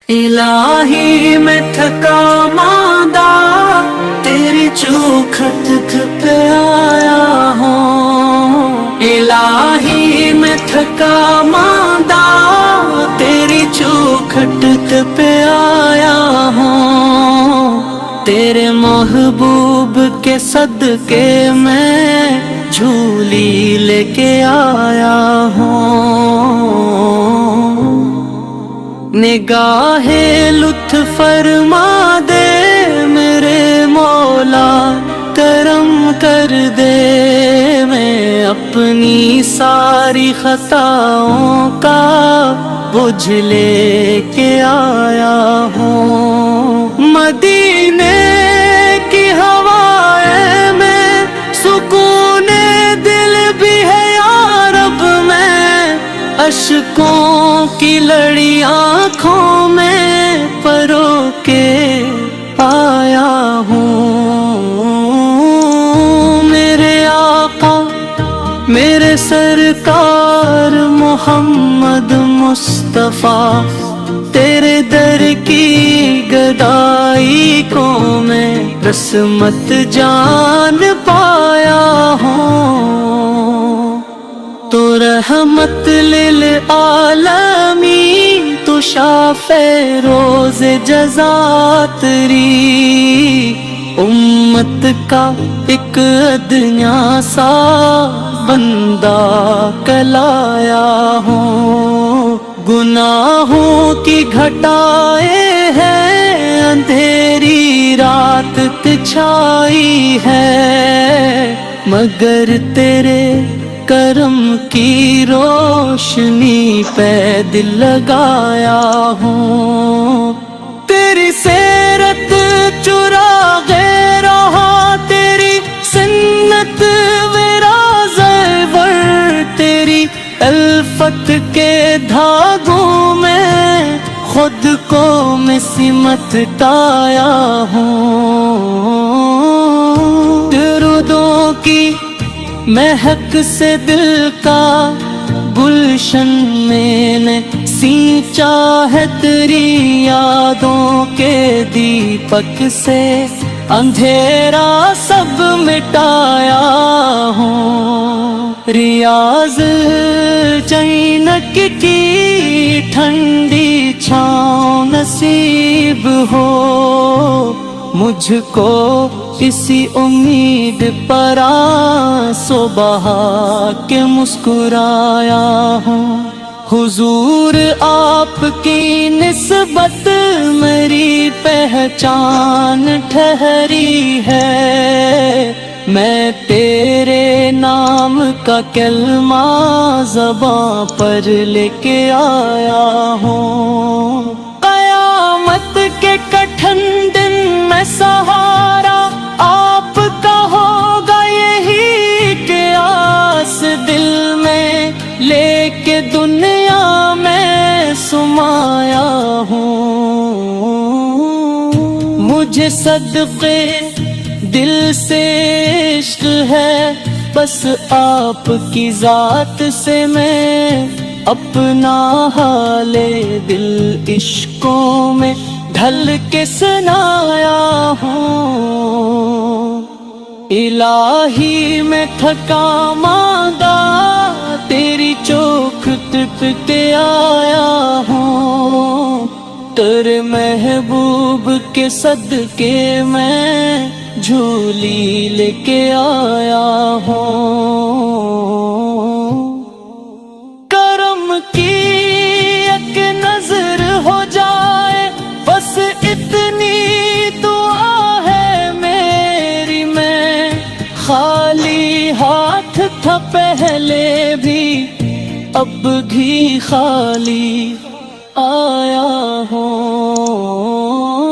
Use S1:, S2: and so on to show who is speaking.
S1: الہی میں تھکا ماندہ تیری چوکھٹ پہ آیا ہوں، الہی میں تھکا ماندہ تیری چوکھٹ پہ آیا ہوں، تیرے محبوب کے صدقے میں جھولی لے کے آیا ہوں، نگاہ لطف فرما دے میرے مولا، کرم کر دے، میں اپنی ساری خطاؤں کا بوجھ لے کے آیا ہوں، مدینے کی ہوائیں میں سکون دل بھی ہے یا رب، میں اشکوں کی لڑی آنکھوں میں پرو کے آیا ہوں، میرے آقا میرے سرکار محمد مصطفیٰ، تیرے در کی گدائی کو میں رسمت جان پایا ہوں، تو رحمت للعالمین، تو شافع روز جزا تیری، امت کا ایک ادنیٰ سا بندہ کلایا ہوں، گناہوں کی گھٹائیں ہیں، اندھیری رات چھائی ہے، مگر تیرے کرم کی روشنی پہ دل لگایا ہوں، تیری سیرت چراغ رہا، تیری سنت وراث ور، تیری الفت کے دھاگوں میں خود کو میں سمٹایا ہوں، درودوں کی مہک سے دل کا گلشن میں نے سینچا ہے، تیری یادوں کے دیپک سے اندھیرا سب مٹایا ہوں، ریاض جنت کی ٹھنڈی چھاؤں نصیب ہو مجھ کو، اسی امید پر صبح کے مسکرایا ہوں، حضور آپ کی نسبت میری پہچان ٹھہری ہے، میں تیرے نام کا کلمہ زباں پر لے کے آیا ہوں، قیامت کے کٹھن دن میں سہارا آپ کا ہوگا یہی کہ آس دل میں لے کے دنیا میں سمایا ہوں، مجھے صدقے دل سے عشق ہے، بس آپ کی ذات سے میں اپنا حال دل عشقوں میں ڈھل کے سنایا ہوں، الہی میں تھکا ماندہ تیری چوکھٹ پہ آیا ہوں، تیرے محبوب کے صدقے میں جھولی لے کے آیا ہوں، کرم کی ایک نظر ہو جائے بس اتنی دعا ہے میری، میں خالی ہاتھ تھا پہلے بھی اب بھی خالی آیا ہوں۔